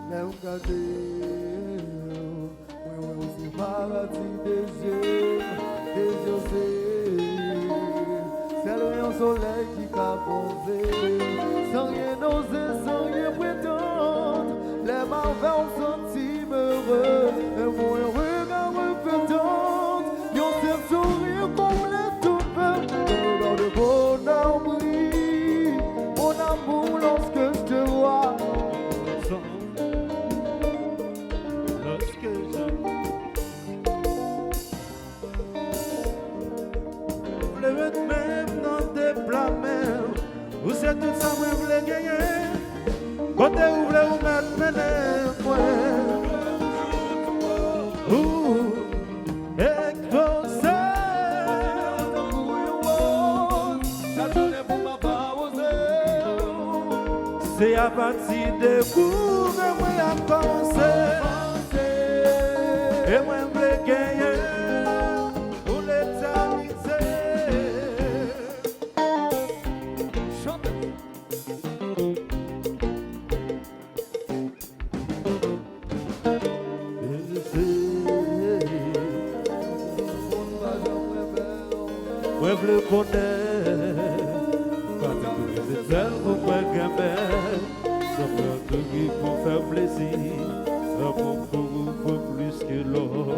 Là où gardé, ouais, c'est paradis des yeux, c'est le rayon soleil qui qu'a posé, sans rien oser, sans rien prétendre, les marins ont senti heureux, et mon regard reflétant, ils ont fait sourire comme les tout peurs, dans le bonheur brille, mon amour lorsque je te vois. Même dans tes plats mêmes, où c'est tout ça que vous voulez gagner. Quand vous voulez vous mettre maintenant, et toi c'est à partir de vous que moi a commencé. Et moi je voulais gagner. Je veux connaître, quand c'est tel pour moi gamin, ça peut tout pour faire plaisir, ça pour plus que l'autre.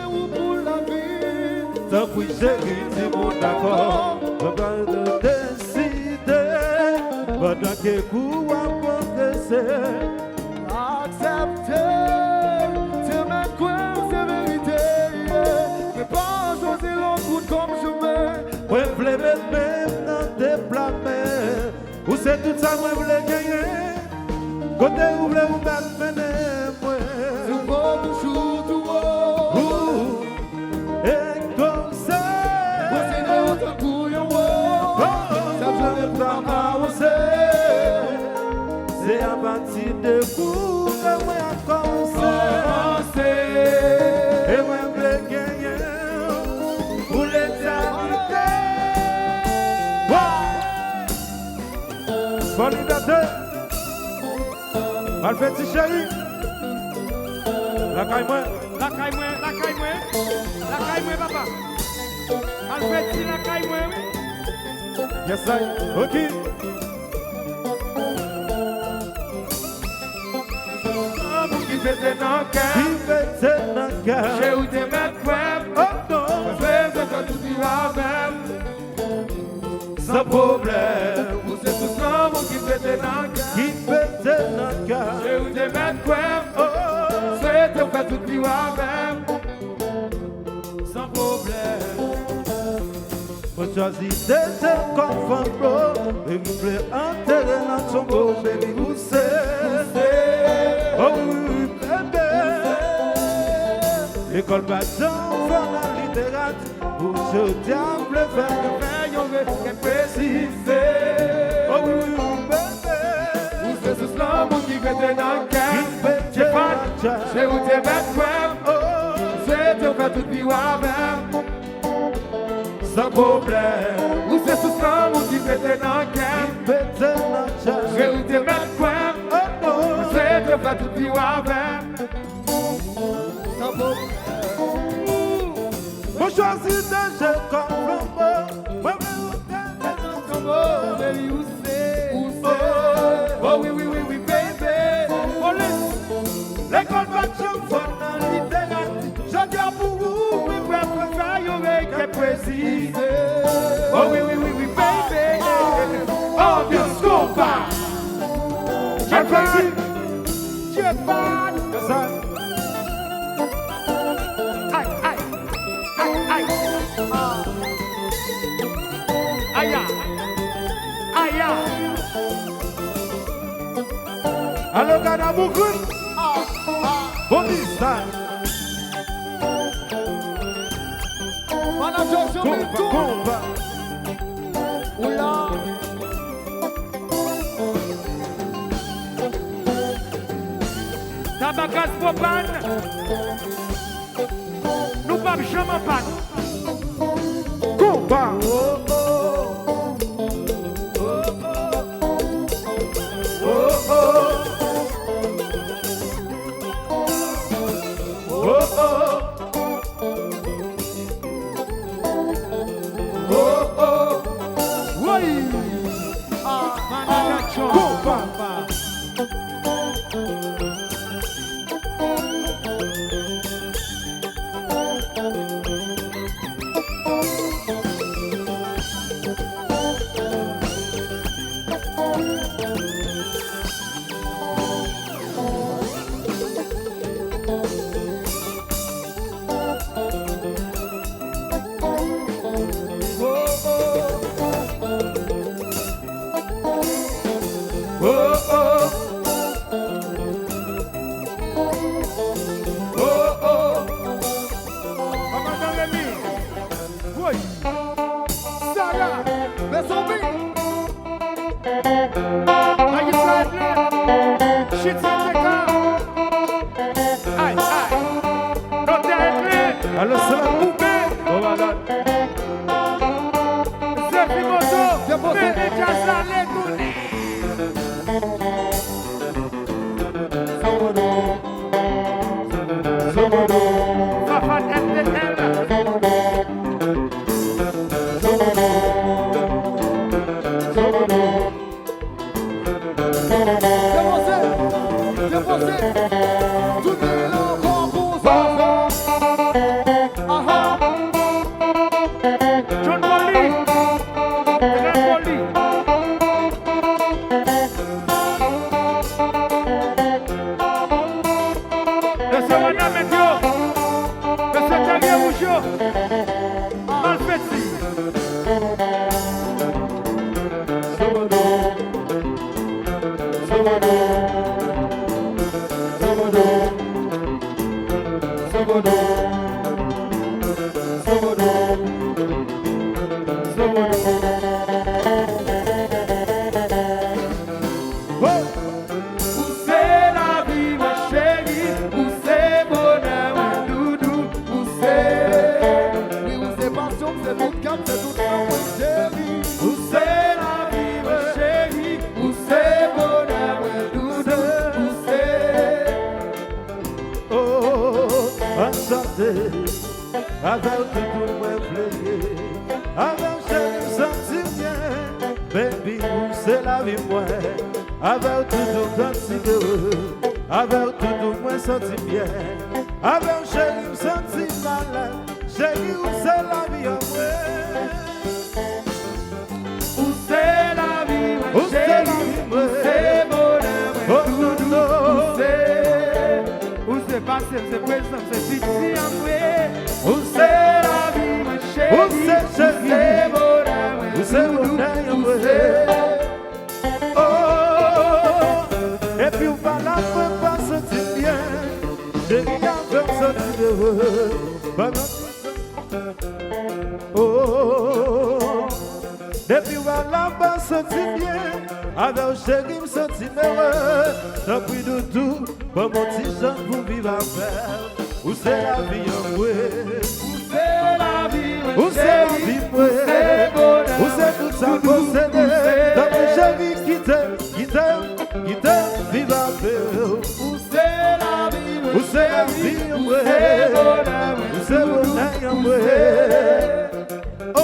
Ou pour la vie, ça pour chérie, c'est mon d'accord, je vais te décider, pendant que vous progressez, accepter, c'est ma quoi, c'est vérité, mais pas choisir l'autre route comme chemin. ouais, je voulais mettre même dans tes plats mains, où c'est tout ça que je voulais gagner, côté où vous voulez vous mettre maintenant, c'est pas toujours tout haut. et comme ça, c'est notre couillon, ça je vais pas m'avancer. c'est à partir de vous que moi a commencé. Et moi je voulais gagner pour l'éternité. Bonne liberté. Mal fait si chérie. La caille moi. La caille moi, papa. Mal fait si la caille moi, oui. Yes, I. Ok. Qui fait dans cœur, Qui fait tes nagas. j'ai où t'es mettre web, Oh non. fais ça quand tu vivras même, Sans problème. où c'est tout ça, mon qui fait dans cœur, Qui fait tes nagas. j'ai où t'es mettre web, Oh. fais ça quand tu vivras même, sans problème. Moi choisis d'être comme Fambro. Et vous plaît enterrer dans son beau baby. Où c'est? Oh oui, bébé. L'école Bâton, faire la littérature. Pour ce diable faire le Mais y'en veut qu'elle précise, oh oui, bébé. où c'est tout ça, mon qui fait dans Qui cœur, fait j'ai pas, tes j'ai où t'es mettre web, oh, fais ça quand tu vivras même, sans problème. où c'est tout ça, mon qui fait dans cœur, Fait tes j'ai nagas. où t'es mettre web, Oh non. fais ça quand tu vivras même, sans problème. Moi choisis d'être comme Flambeau. Moi Oh, baby, où c'est? Oh, oui, oui, oui, oui, baby. police, l'école Bâton, faire la littérature. Je dis pour vous, oui, préfère y aurait qu'elle précise. Oh, oui, oui, oui, oui, baby. Ambiance combat. J'ai pas. C'est ça. Aïe, aïe, aïe, aïe. Aïe, aïe, aïe. Alors, Ghana Moukoun, police, Manager, je mets tout. combat. Oula. Tabagas pour panne. Nous pas jamais en panne. Combat. shit, c'est aïe, aïe. L'autre est Alors, c'est la coupé. Oh, voilà. C'est Primoto. Mais déjà, ça l'est tourné. Fafat FDL. Défoncé. Tout le monde encore pour ça. Ah John Bolly. Très Bolly. Monsieur Wana Metio. Monsieur Xavier Bouchot. Malfetti. Où c'est la vie, ma chérie? Où c'est bonheur, mon doudou? Où c'est? Oui, où c'est passion, c'est tout cap, c'est tout ça, mon chéri. Où c'est la vie, ma chérie? Où c'est bonheur, mon doudou? Où c'est? Oh, enchanté, avec tout le monde plaisir, avec chaque sentiment, baby, où c'est la vie, moi, avec tout le monde si heureux, avec tout le monde senti bien, avec chéri, me senti malade, chéri, où c'est la vie, moi. Où c'est la vie, ma Où c'est la chérie? vie, Où ouais. c'est bonheur, mon Oh, doudou? non. Où c'est? Où c'est passé, c'est présent, c'est fixé en vrai. Où c'est La vie, ma chérie? Où c'est, chérie? Où c'est bonheur, mon Où c'est doudou? bonheur, Où ouais. c'est? Oh, et puis on va la faire pas sentir bien. J'ai rien faire sentir heureux. Oh, et puis on va la faire sentir bien. Avec chéri me sentir heureux. T'as pris de tout, pour mon petit chant pour vivre à faire. Où c'est la vie en vrai? Où c'est la vie, ma Où c'est la chérie? vie, Où c'est bonheur, où c'est tout ça doudou? possédé? Où c'est? Dans mes chéris qui t'aime, vive à faire. Où c'est la vie, ma Où c'est la chérie? vie, Où ouais. c'est bonheur, Où c'est bonheur, Où ouais. c'est? Oh,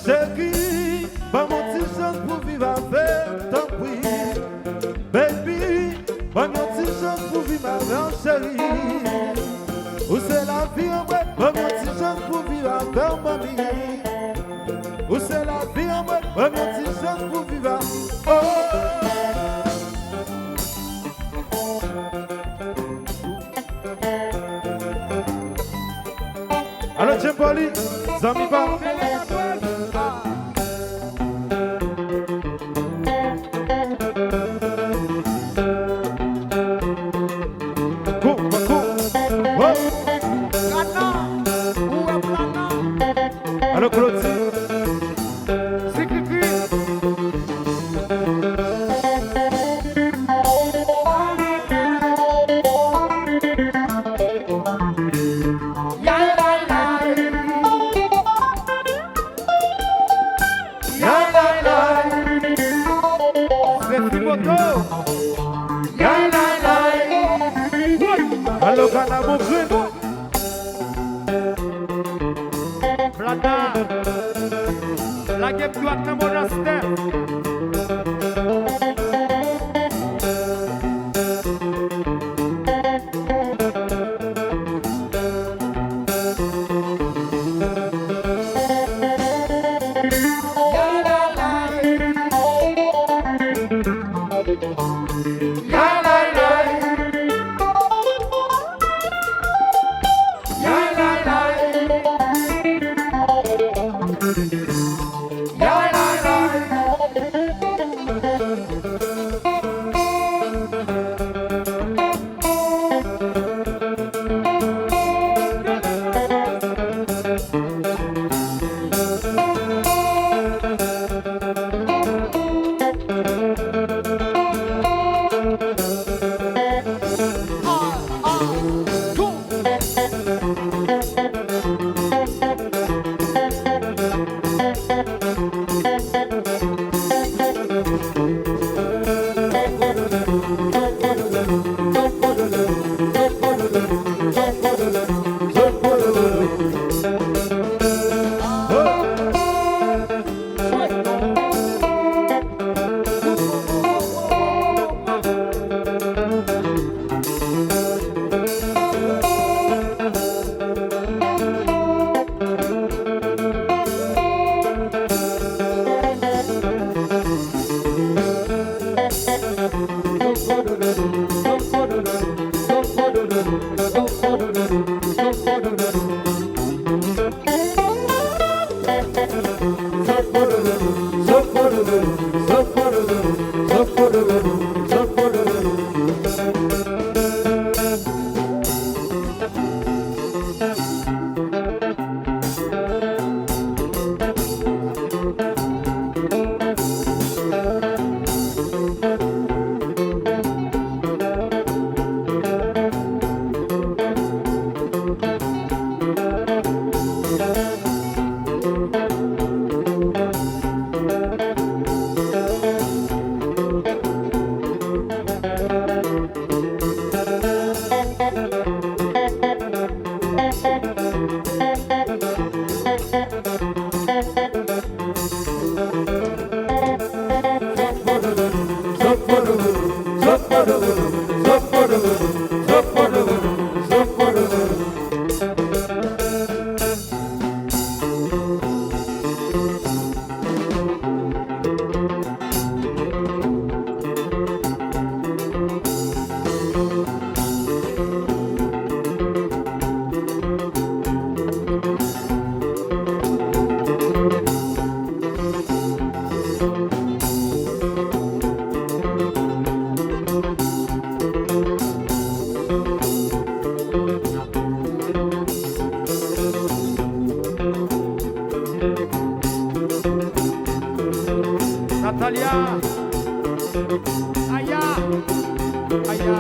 chérie, pas mon petit chance pour vivre à faire, tant pis. Baby, pas mon petit chance pour vivre à faire, chérie. Où c'est la vie, ouais, pas mon petit chance pour vivre à faire, mamie. Où c'est la vie, ouais, pas mon petit chance pour vivre à oh. Alors, tiens, Poli, Zami Ba. Alors, Claudie. C'est Kiki. C'est Primoto. Alors, Canabo Greno. Plata. La guêpe doit être un monastère. Natalia. Aya. Aya.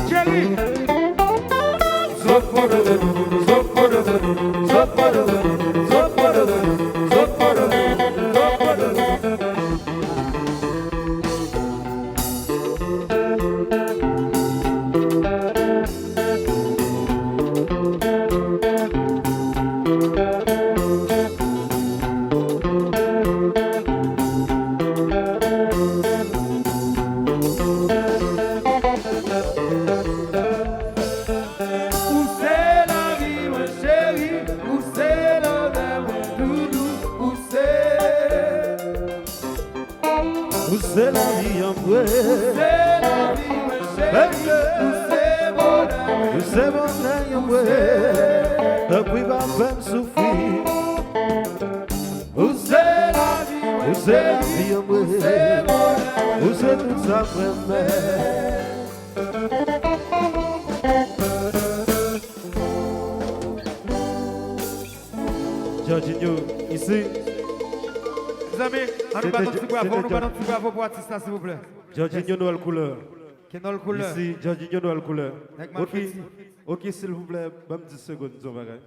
Jerry. C'est la vie en vrai. C'est la vie, ma chérie. C'est bonheur en vrai. Depuis ma peine souffrir. C'est la vie en vrai. C'est tout ça vraiment. Jorginho, ici. Les amis, on nous bat notre petit bravo pour l'artiste, s'il vous plaît. Jorginho Noël Couleur. Quelle est la couleur? Ici, Jorginho Noël Couleur. Ok, ok, s'il vous plaît, 10 secondes, disons bagay.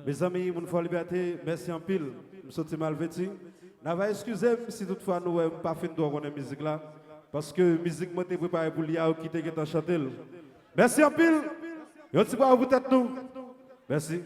Mes amis, mon foi liberté, merci en pile. Je suis mal vêtu. N'avez excusez si toutefois nous n'avons pas fait de musique là. Parce que la musique m'a été préparée pour l'IA qui était chanté. Merci en pile. Yo, tu vas vous tête nous. Merci.